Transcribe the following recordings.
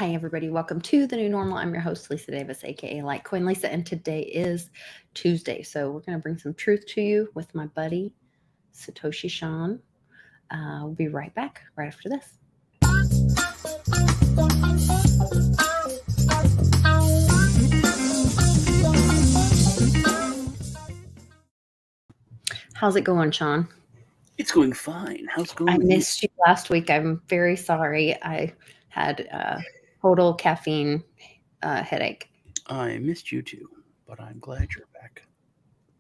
Hi, everybody. Welcome to the new normal. I'm your host, Lisa Davis, aka Litecoin Lisa, and today is Tuesday. So we're going to bring some truth to you with my buddy Satoshi Sean. We'll be right back right after this. How's it going, Sean? It's going fine. How's it going? I missed you last week. I'm very sorry. I had total caffeine headache. I missed you too, but I'm glad you're back.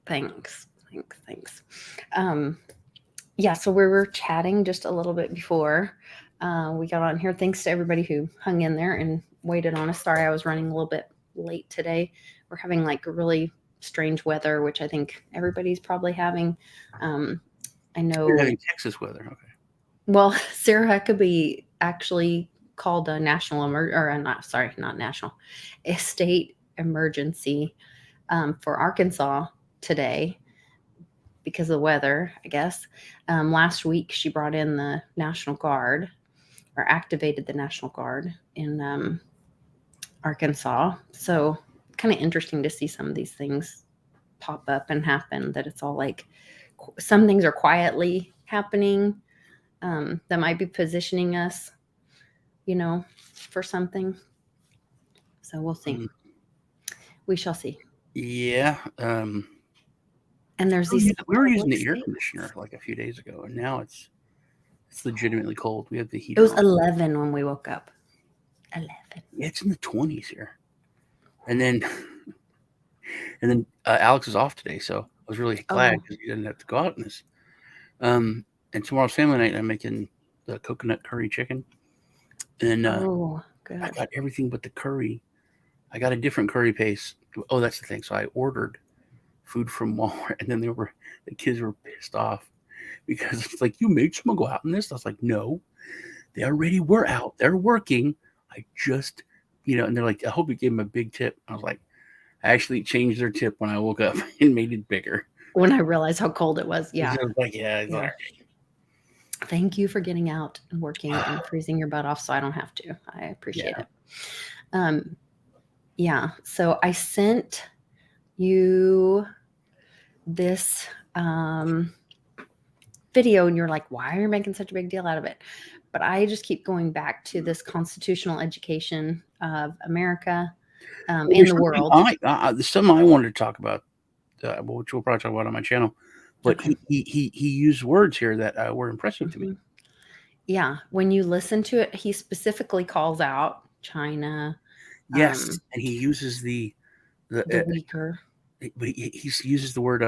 Thanks. Yeah, so we were chatting just a little bit before we got on here. Thanks to everybody who hung in there and waited on us. Sorry, I was running a little bit late today. We're having like really strange weather, which I think everybody's probably having. I know You're having Texas weather. Okay. Well, Sarah Huckabee actually called a a state emergency for Arkansas today because of the weather, I guess. Last week, she brought in the National Guard or activated the National Guard in Arkansas. So kind of interesting to see some of these things pop up and happen, that it's all like some things are quietly happening that might be positioning us, for something. So we'll see. We shall see. Yeah. And there's these. We were using the air conditioner like a few days ago, and now it's legitimately cold. We have the heater. It was 11 when we woke up. 11. Yeah, it's in the 20s here. And then Alex is off today, so I was really glad because he didn't have to go out in this. And tomorrow's family night, I'm making the coconut curry chicken. And good. I got everything but the curry. I got a different curry paste. Oh, that's the thing. So I ordered food from Walmart, and then the kids were pissed off because it's like, you made someone go out in this? I was like, no, they already were out. They're working. I just, and they're like, I hope you gave them a big tip. I was like, I actually changed their tip when I woke up and made it bigger. When I realized how cold it was. Yeah. I was like, yeah. All right. Thank you for getting out and working and freezing your butt off so I don't have to. I appreciate it. Yeah. So I sent you this video and you're like, why are you making such a big deal out of it? But I just keep going back to this constitutional education of America in the world. There's something I wanted to talk about, which we'll probably talk about on my channel. But he used words here that were impressive to me. Yeah. When you listen to it, he specifically calls out China. Yes. And he uses the weaker. But he uses the word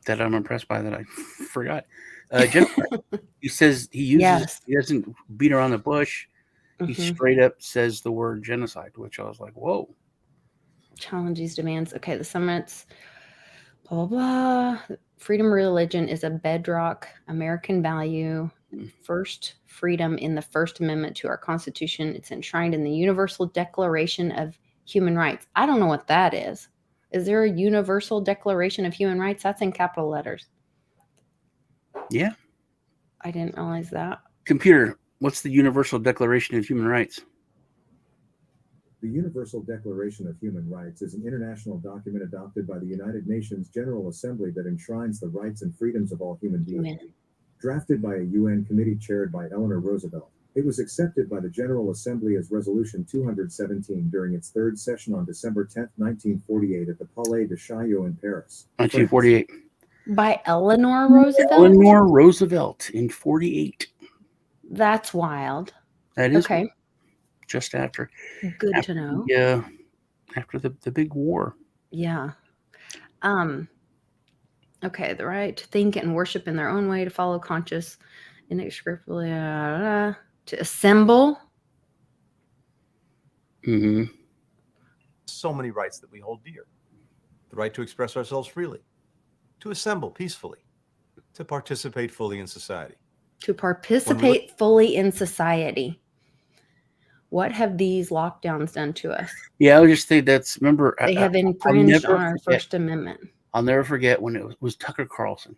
that I'm impressed by that I forgot. He says he doesn't beat around the bush. He straight up says the word genocide, which I was like, whoa. Challenge these demands. Okay, the summit's blah, blah, blah. Freedom of religion is a bedrock American value. First freedom in the First Amendment to our Constitution. It's enshrined in the Universal Declaration of Human Rights. I don't know what that is. Is there a Universal Declaration of Human Rights? That's in capital letters. Yeah. I didn't realize that. Computer, what's the Universal Declaration of Human Rights? The Universal Declaration of Human Rights is an international document adopted by the United Nations General Assembly that enshrines the rights and freedoms of all human beings. Drafted by a UN committee chaired by Eleanor Roosevelt, it was accepted by the General Assembly as Resolution 217 during its third session on December 10, 1948 at the Palais de Chaillot in Paris. 1948. By Eleanor Roosevelt? Eleanor Roosevelt in 48. That's wild. That is okay. Just after. Good to know. Yeah. After the big war. Yeah. Okay, the right to think and worship in their own way, to follow conscious, inextricably, to assemble. So many rights that we hold dear. The right to express ourselves freely, to assemble peacefully, to participate fully in society. To participate fully in society. What have these lockdowns done to us? Yeah, I would just say remember, they have infringed on our First Amendment. I'll never forget when it was Tucker Carlson.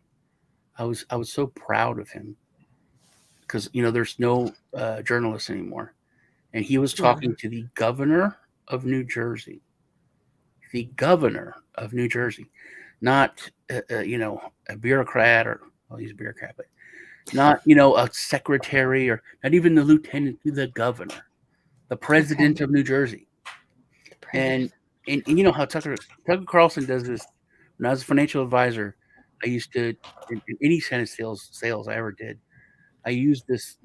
I was so proud of him because there's no journalists anymore, and he was talking to the governor of New Jersey. The governor of New Jersey, not a bureaucrat, or well, he's a bureaucrat, but not a secretary, or not even the lieutenant to the governor, the president of New Jersey. And you know how Tucker Carlson does this. When I was a financial advisor, I used to, in any kind of sales I ever did, I used this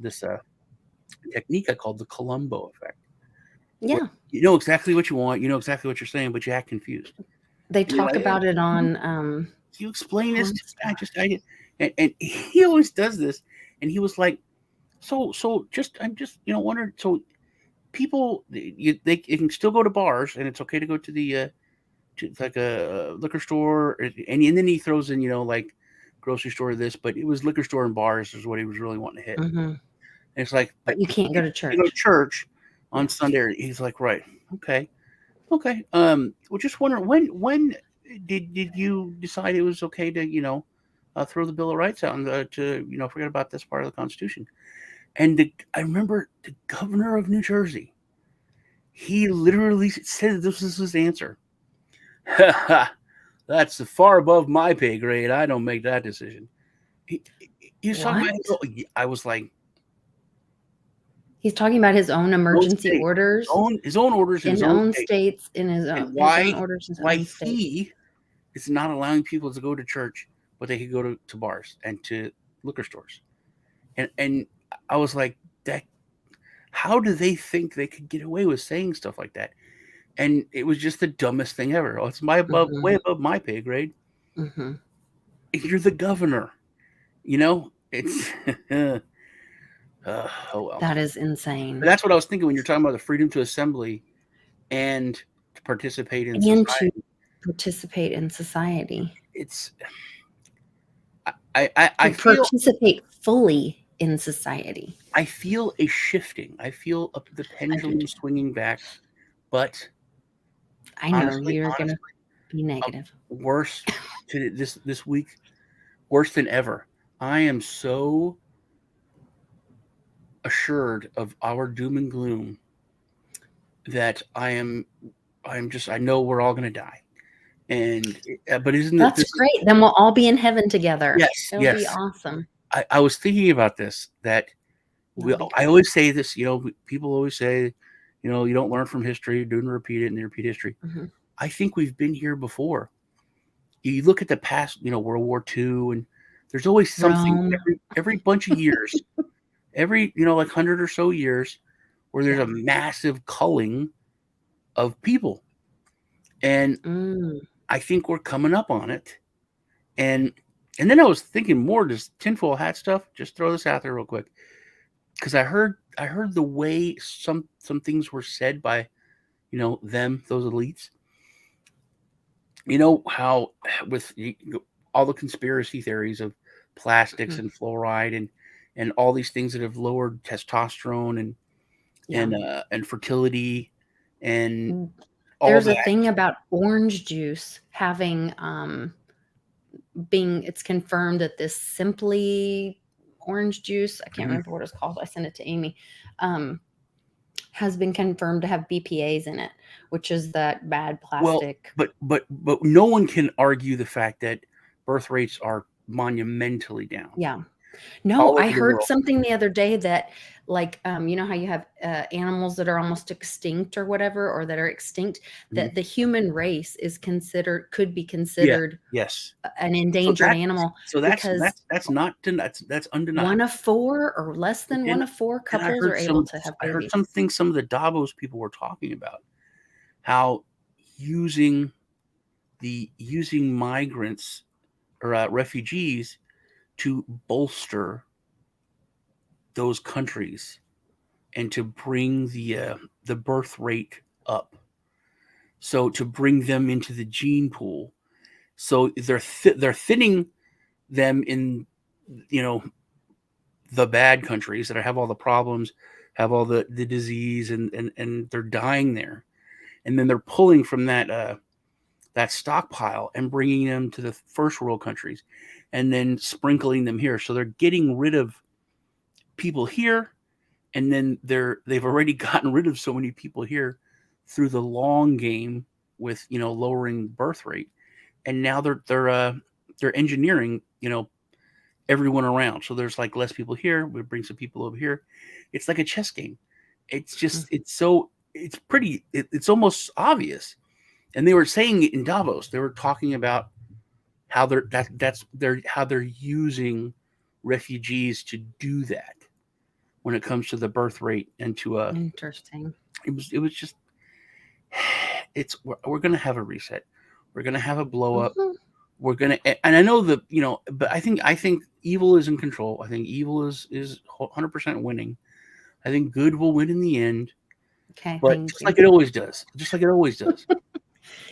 technique I called the Columbo effect. Yeah. You know exactly what you want, you know exactly what you're saying, but you act confused. They talk about it on you explain this to me. And he always does this, and he was like, I'm just wondering, so people they can still go to bars, and it's okay to go to the to like a liquor store, and then he throws in like grocery store this, but it was liquor store and bars is what he was really wanting to hit. And it's like, but you can't go to church. You go to church on Sunday. He's like, right, okay. Well, just wondering, when did you decide it was okay to throw the Bill of Rights out and to forget about this part of the Constitution? And I remember the governor of New Jersey, he literally said this was his answer. That's far above my pay grade. I don't make that decision. He was talking about I was like, he's talking about his own emergency orders, his own orders in his own states, in his own orders. Why he is not allowing people to go to church, but they could go to bars and to liquor stores. And I was like, that. How do they think they could get away with saying stuff like that? And it was just the dumbest thing ever. Oh, it's way above my pay grade. You're the governor. It's oh well. That is insane. But that's what I was thinking when you're talking about the freedom to assembly and to participate in society. It's I feel, participate fully in society. I feel a shifting. I feel the pendulum swinging back, but I know you're going to be negative. Worse to this week, worse than ever. I am so assured of our doom and gloom that I know we're all going to die. And but isn't that's great? Then we'll all be in heaven together. Yes, it'll be awesome. I was thinking about this, that I always say this. People always say, you don't learn from history, don't repeat it, and they repeat history. I think we've been here before. You look at the past, World War II, and there's always something every bunch of years, every like 100 or so years, where there's a massive culling of people, and I think we're coming up on it. And then I was thinking more just tinfoil hat stuff. Just throw this out there real quick, because I heard the way some things were said by those elites. How with all the conspiracy theories of plastics and fluoride and all these things that have lowered testosterone and fertility and all there's that. A thing about orange juice having it's confirmed that this Simply orange juice, I can't remember what it's called, I sent it to Amy, has been confirmed to have BPA's in it, which is that bad plastic. Well, but no one can argue the fact that birth rates are monumentally down. Yeah. No, I heard something the other day that like, you know how you have animals that are almost extinct or whatever, or that are extinct, that the human race could be considered an endangered animal. So that's undeniable. 1 of 4 or less than 1 of 4 couples are able to have babies. I heard some of the Davos people were talking about how using migrants or refugees to bolster those countries and to bring the birth rate up, so to bring them into the gene pool, so they're thinning them in the bad countries that have all the problems, have all the disease, and they're dying there, and then they're pulling from that stockpile and bringing them to the first world countries, and then sprinkling them here. So they're getting rid of people here and then they've already gotten rid of so many people here through the long game with lowering birth rate, and now they're engineering everyone around. So there's like less people here. We bring some people over here. It's like a chess game. It's just it's almost obvious. And they were saying it in Davos. They were talking about how they're using refugees to do that when it comes to the birth rate and to Interesting. it was just we're gonna have a reset. We're gonna have a blow up. We're gonna, and I know that but I think evil is in control. I think evil is 100% winning. I think good will win in the end. Okay, But just like it always does.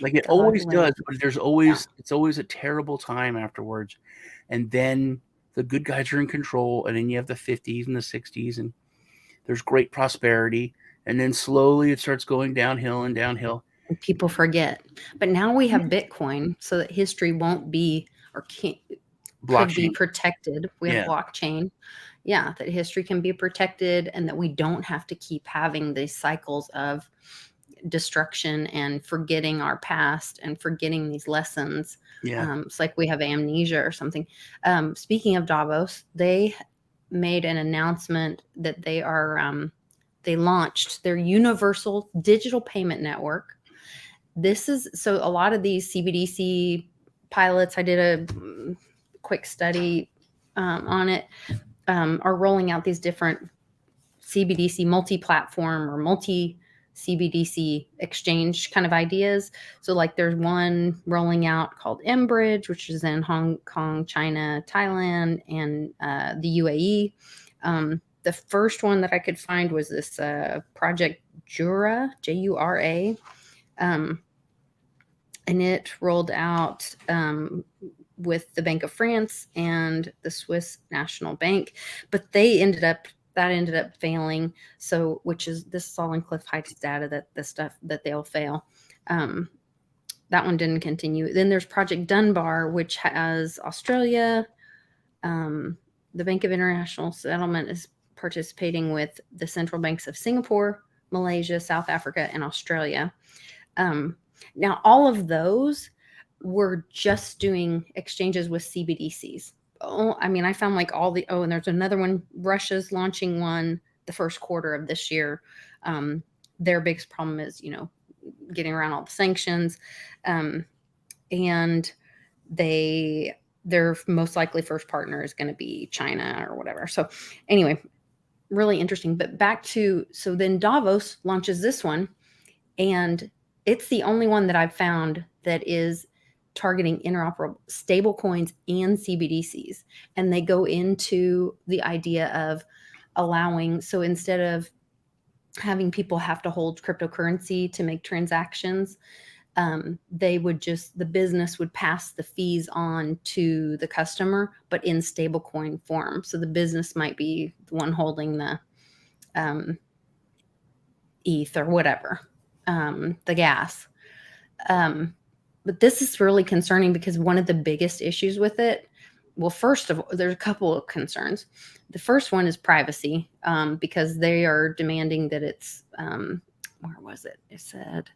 Like it God always willing. does, but it's always a terrible time afterwards. And then the good guys are in control, and then you have the 50s and the 60s, and there's great prosperity. And then slowly it starts going downhill and downhill. People forget. But now we have Bitcoin, so that history won't be or could be protected. We have blockchain. Yeah, that history can be protected, and that we don't have to keep having these cycles of destruction and forgetting our past and forgetting these lessons. It's like we have amnesia or something. Speaking of Davos, they made an announcement that they launched their universal digital payment network. This is so a lot of these CBDC pilots, I did a quick study on it, are rolling out these different CBDC multi-platform or multi-CBDC exchange kind of ideas. So like there's one rolling out called mBridge, which is in Hong Kong, China, Thailand, and the UAE. The first one that I could find was this Project Jura, Jura. And it rolled out with the Bank of France and the Swiss National Bank, but that ended up failing. So, this is all in Cliff Heights data, that the stuff that they'll fail. That one didn't continue. Then there's Project Dunbar, which has Australia. The Bank of International Settlement is participating with the central banks of Singapore, Malaysia, South Africa, and Australia. Now, all of those were just doing exchanges with CBDCs. I found like and there's another one. Russia's launching one the first quarter of this year. Their biggest problem is, getting around all the sanctions. And their most likely first partner is going to be China or whatever. So anyway, really interesting. But so then Davos launches this one, and it's the only one that I've found that is targeting interoperable stable coins and CBDCs. And they go into the idea of allowing, so instead of having people have to hold cryptocurrency to make transactions, the business would pass the fees on to the customer, but in stablecoin form. So the business might be the one holding the ETH or whatever, the gas. But this is really concerning because one of the biggest issues with it, well, first of all, there's a couple of concerns. The first one is privacy, because they are demanding that it's, where was it? It said,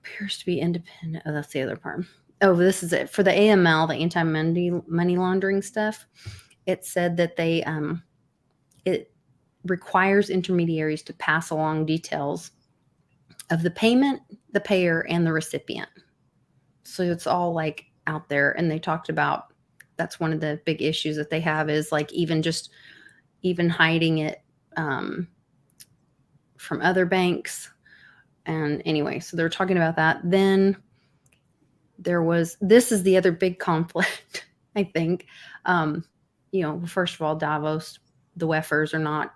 appears to be independent. Oh, that's the other part. Oh, this is it. For the AML, the anti-money laundering stuff, it said that it requires intermediaries to pass along details of the payment, the payer, and the recipient. So it's all like out there. And they talked about, that's one of the big issues that they have, is like even hiding it from other banks. And anyway, so they're talking about that. Then this is the other big conflict, I think. First of all, Davos, the WEFers are not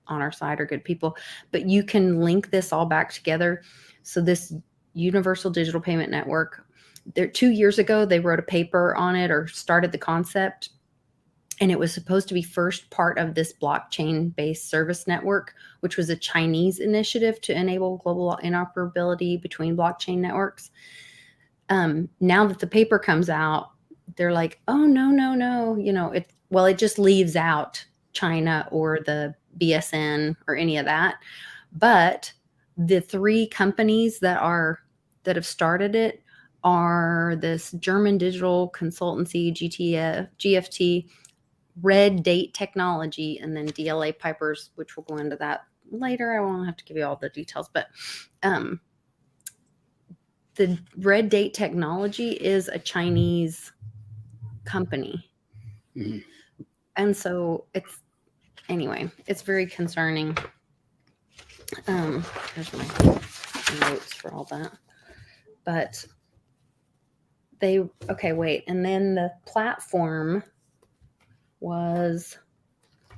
on our side, are good people, but you can link this all back together. So this Universal Digital Payment Network, 2 years ago, they wrote a paper on it, or started the concept, and it was supposed to be first part of this blockchain-based service network, which was a Chinese initiative to enable global interoperability between blockchain networks. Now that the paper comes out, they're like, oh, no. It just leaves out China or the BSN or any of that. But the 3 companies that have started it are this German digital consultancy, GFT, Red Date Technology, and then DLA Pipers, which we'll go into that later. I won't have to give you all the details, but the Red Date Technology is a Chinese company. Mhm. And so it's very concerning. Here's my notes for all that. But wait. And then the platform was,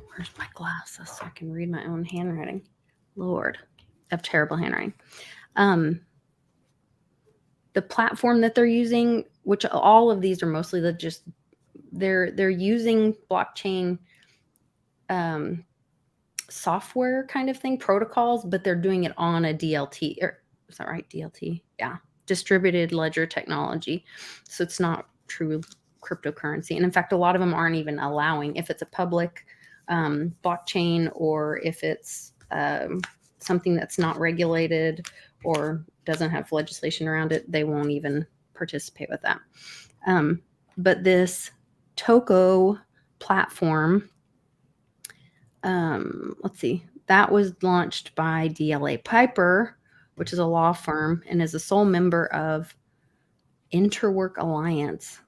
where's my glasses so I can read my own handwriting? Lord, I have terrible handwriting. The platform that they're using, which all of these are mostly they're using blockchain software kind of thing, protocols, but they're doing it on a DLT, is that right? DLT? Yeah. Distributed ledger technology. So it's not true cryptocurrency. And in fact, a lot of them aren't even allowing, if it's a public blockchain, or if it's something that's not regulated or doesn't have legislation around it, they won't even participate with that. But this Toko platform, let's see, that was launched by DLA Piper, which is a law firm and is a sole member of Interwork Alliance,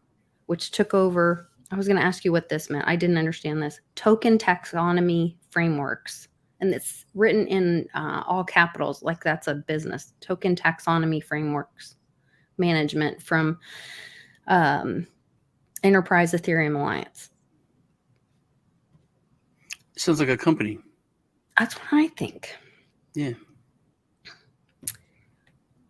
which took over. I was going to ask you what this meant. I didn't understand this. Token taxonomy frameworks. And it's written in all capitals, like that's a business. Token taxonomy frameworks management from Enterprise Ethereum Alliance. Sounds like a company. That's what I think. Yeah.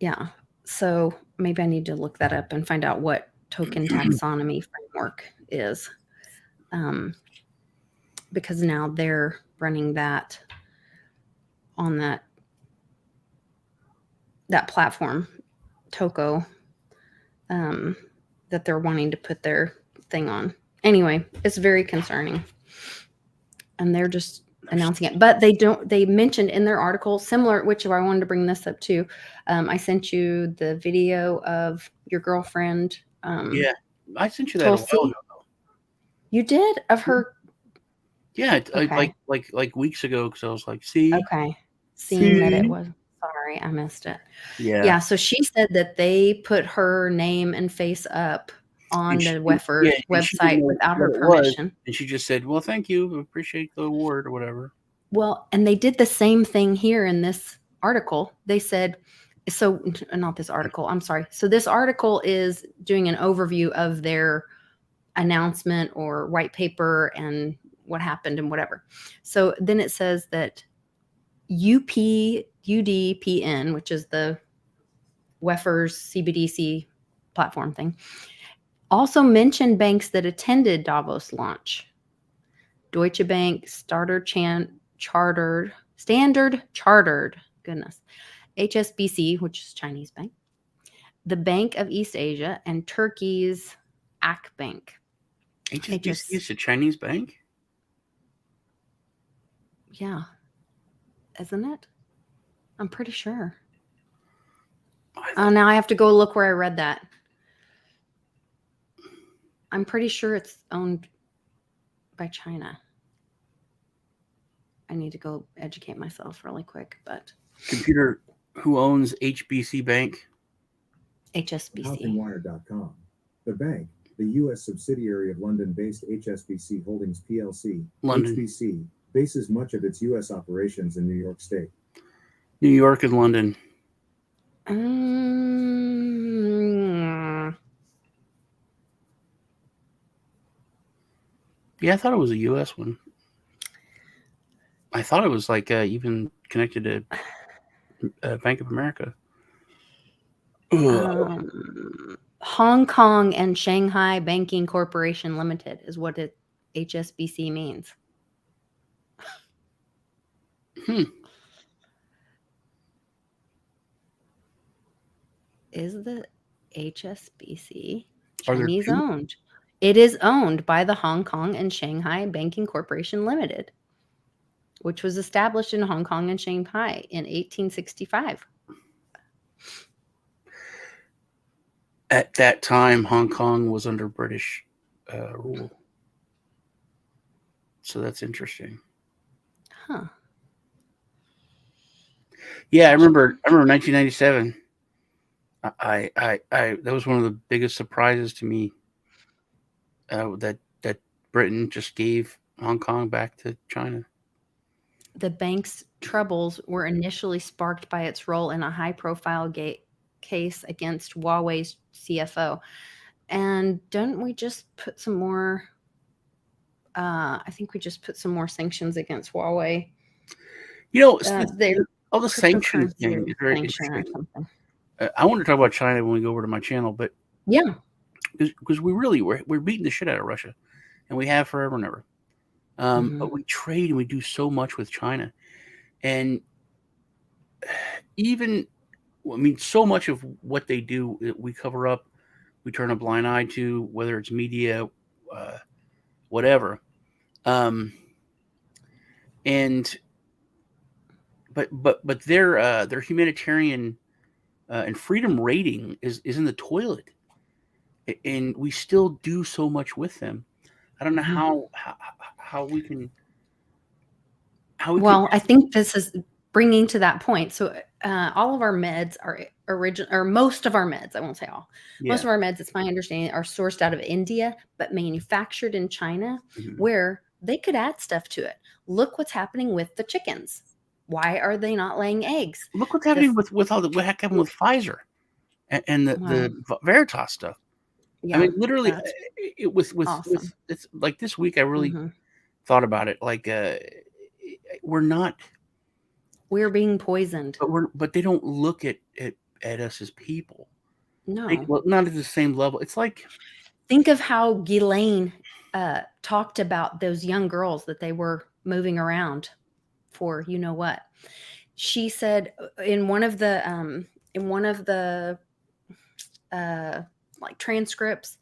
Yeah. So maybe I need to look that up and find out what token taxonomy framework is. Because now they're running that on that platform, Toko, that they're wanting to put their thing on. Anyway, it's very concerning. And they're just announcing it. But they mentioned in their article, similar, which I wanted to bring this up too. I sent you the video of your girlfriend. Yeah, I sent you that a while ago. You did? Of her? Yeah, okay. like weeks ago, because I was like, see? Okay. Seeing that it was, sorry, I missed it. Yeah. So she said that they put her name and face up on the Weffers website without her permission. And she just said, well, thank you. Appreciate the award or whatever. Well, and they did the same thing here in this article. They said, so not this article, I'm sorry. So this article is doing an overview of their announcement or white paper and what happened and whatever. So then it says that UDPN, which is the Weffers CBDC platform thing, also mentioned banks that attended Davos launch. Deutsche Bank, Standard Chartered, goodness, HSBC, which is Chinese bank, the Bank of East Asia, and Turkey's Akbank. HSBC is a Chinese bank? Yeah. Isn't it? I'm pretty sure. Now I have to go look where I read that. I'm pretty sure it's owned by China. I need to go educate myself really quick, but computer, who owns HBC Bank? HSBC. Housingwire.com. The bank, the U.S. subsidiary of London-based HSBC Holdings plc, HBC, bases much of its U.S. operations in New York State. New York and London. Yeah, I thought it was a U.S. one. I thought it was like even connected to Bank of America. Hong Kong and Shanghai Banking Corporation Limited is what HSBC means. Is the HSBC Chinese owned? It is owned by the Hong Kong and Shanghai Banking Corporation Limited, which was established in Hong Kong and Shanghai in 1865. At that time, Hong Kong was under British rule. So that's interesting. Huh. Yeah, I remember 1997. I that was one of the biggest surprises to me, that Britain just gave Hong Kong back to China. The bank's troubles were initially sparked by its role in a high-profile case against Huawei's CFO. And don't we just put some more? I think we just put some more sanctions against Huawei. They all the sanctions thing is very sanction or interesting. something. I want to talk about China when we go over to my channel, but Yeah, because we're beating the shit out of Russia, and we have forever and ever. But we trade and we do so much with China, and even, I mean, so much of what they do we cover up, we turn a blind eye to, whether it's media, whatever. And but their humanitarian and freedom rating is in the toilet, and we still do so much with them. I don't know how we can. Well, I think this is bringing to that point. So all of our meds are or most of our meds, I won't say all, most of our meds, it's my understanding, are sourced out of India, but manufactured in China, where they could add stuff to it. Look what's happening with the chickens. Why are they not laying eggs? Look what's happening with all the what happened with Pfizer and the Veritas stuff. Yeah, I mean, literally, it with awesome. It's like this week I really thought about it. Like, we're being poisoned, but they don't look at us as people. No, not at the same level. It's like, think of how Ghislaine talked about those young girls that they were moving around for, you know what. She said in one of the like transcripts,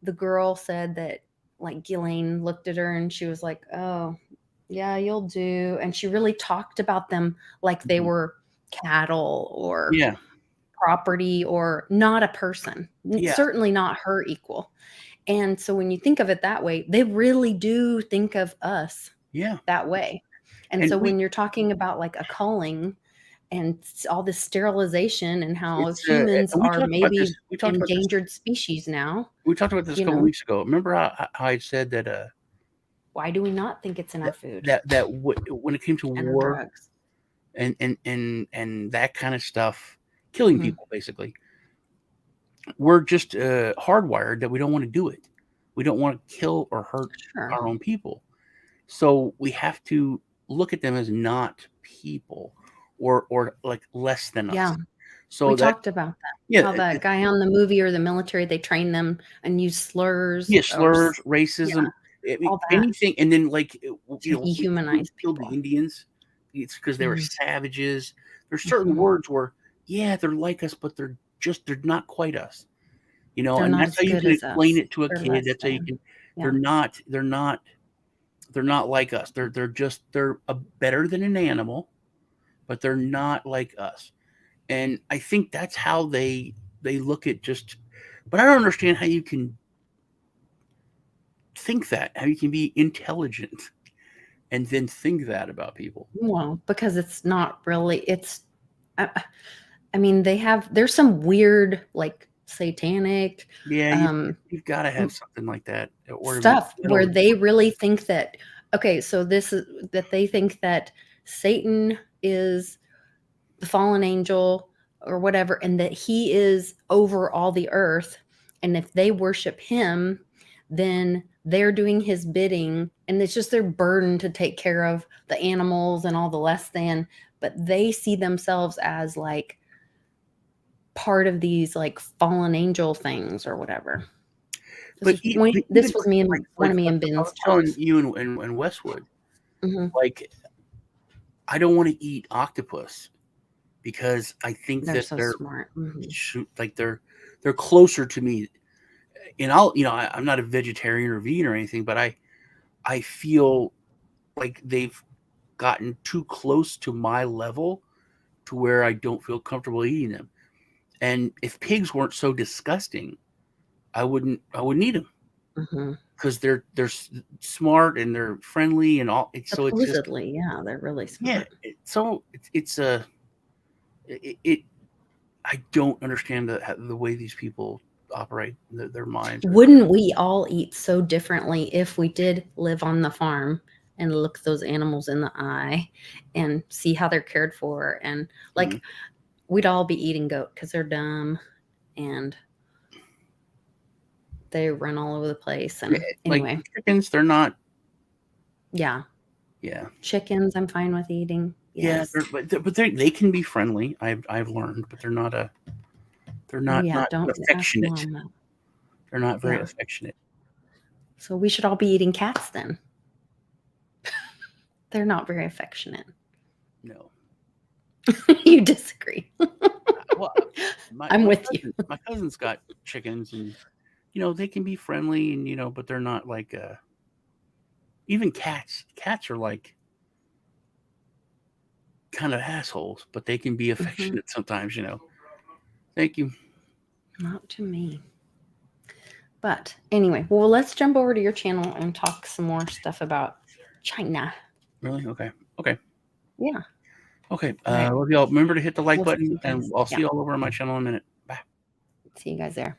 the girl said that, like, Ghislaine looked at her and she was like, oh yeah, you'll do. And she really talked about them like they were cattle or property or not a person, certainly not her equal. And so when you think of it that way, they really do think of us that way. And so when you're talking about like a culling and all this sterilization and how humans are maybe endangered species now. We talked about this a couple weeks ago. Remember how I said that why do we not think it's in our food? That when it came to war and that kind of stuff, killing people, basically, we're just hardwired that we don't want to do it. We don't want to kill or hurt our own people. So we have to look at them as not people or like less than us. So we talked about that. Yeah, how that guy on the movie or the military, they train them and use slurs. Yeah, slurs, racism. Anything, and then like dehumanize people. The Indians, it's because they were savages. There's certain words where they're like us, but they're not quite us. And that's how you can explain it to a kid. That's how you can. They're not like us. They're better than an animal, but they're not like us. And I think that's how they look at just. But I don't understand how you can think that, how you can be intelligent and then think that about people. Well, because it's not really, I mean, there's some weird, like, satanic you've got to have something like that stuff where they really think that, okay, so this is that they think that Satan is the fallen angel or whatever, and that he is over all the earth, and if they worship him, then they're doing his bidding, and it's just their burden to take care of the animals and all the less than, but they see themselves as like part of these like fallen angel things or whatever. This was me and one of me and Ben's. I was telling you and Westwood, like, I don't want to eat octopus because I think they're that so they're smart. like they're closer to me. and I'm not a vegetarian or vegan or anything, but I feel like they've gotten too close to my level to where I don't feel comfortable eating them. And if pigs weren't so disgusting, I wouldn't eat them, because they're smart and they're friendly and all. So it's just, Supposedly, yeah, they're really smart. so it's a it. I don't understand the way these people operate their minds. Wouldn't we all eat so differently if we did live on the farm and look those animals in the eye and see how they're cared for? And like, we'd all be eating goat because they're dumb and they run all over the place. And anyway, like chickens, they're not. Yeah. Chickens, I'm fine with eating. Yes. Yeah, but they can be friendly. I've learned, but they're not not don't affectionate. ask Mom. They're not very affectionate. So we should all be eating cats then. They're not very affectionate. No. You disagree. Well, I'm with you. My cousin's got chickens, and they can be friendly, and but they're not like even cats. Cats are like kind of assholes, but they can be affectionate sometimes. Thank you. Not to me. But anyway, well, let's jump over to your channel and talk some more stuff about China. Really? Okay. Yeah. Okay. Right. Love y'all. Remember to hit the like We'll button, and I'll see Yeah. you all over on my channel in a minute. Bye. See you guys there.